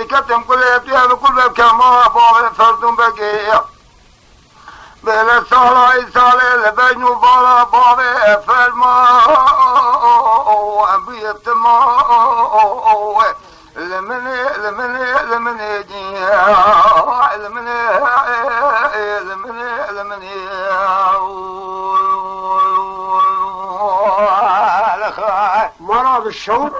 كتم كل يبتيها بكل كما بابا فردون بقية بلا صلاة صلاة لبين وبالا بابا فرما أبيت ما لمني لمني لمني لمني لمني لمني مرض الشوق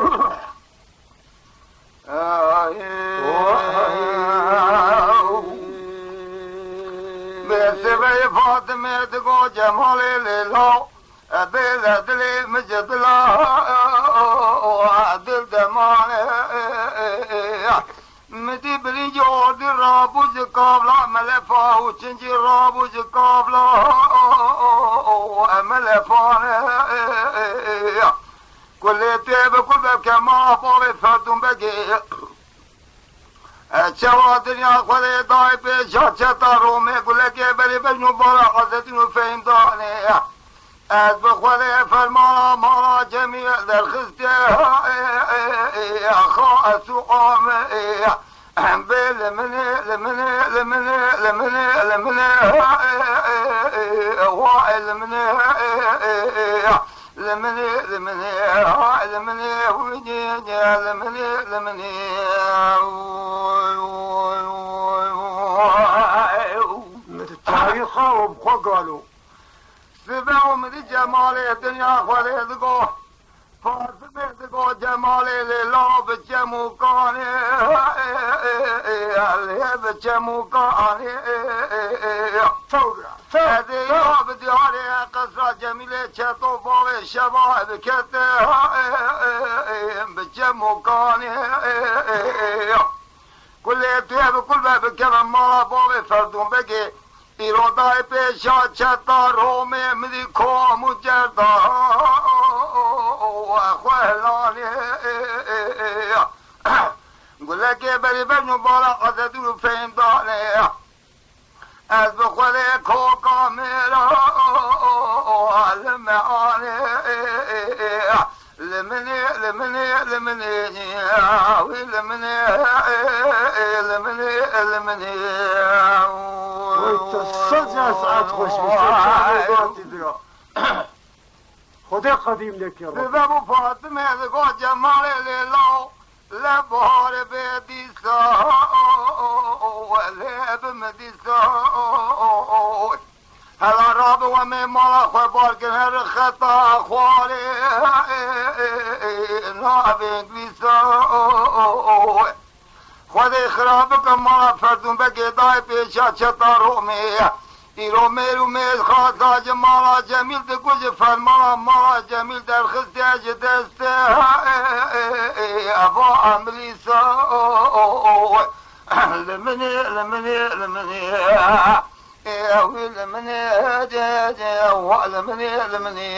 بسبي فاطمة تقو جمالي لله أبيل دلي مجد الله دل دمالي مدي بريجو دي رابوز قابلا ملفا وچنجي رابوز قابلا ملفاني كل تيب كل باب كما بابي فردون بقي شوا دنيا خلي داي بيشا چتا رومي كل كي بري بجنو بارا حضرتين وفهم داني از بخوله فرمانا مانا جميع در خستي خاص وقامي لمني لمني لمني لمني لمني واعي لمني لمني لمني لمني ودي لمني لمني التاريخ وبخوا قالوا سبعوا من جمال الدنيا خليدكو فاسبحتكو جمالي لله بجمو كاني اللي بجمو كاني هذه يا بدي عليها قصة جميلة شطو بابي شباب كتة بجمو كاني كل يبتوه بكل باب كمان مالا بابي فردون بكي إرادة بيشا شتا رومي مدي كومو جردا وأخوالاني قل لك يا بري بنو بالا قصدوا فهم داني از بخوله کوکا میرا لمعاني لمني لمني لمني لمني لمني لمني وانت الصدر ساعات خوش بشتغل خدا قديم لك يا رب بابو فاطمة ذكو جمالي لله لبهار بيديسا ولب مديسا هلا راب ومي مالا خبار كنهر خطا خوالي نابي انجليسا خودي خرابك مالا فردون بكي داي بيشا چتا رومي ایرو میرو میز خاصا جمالا جمیل ده کچھ فرمالا مالا جمیل در خستیاج دسته ابا عملی سا لمنی لمنی لمنی اوی لمنی لمنی لمنی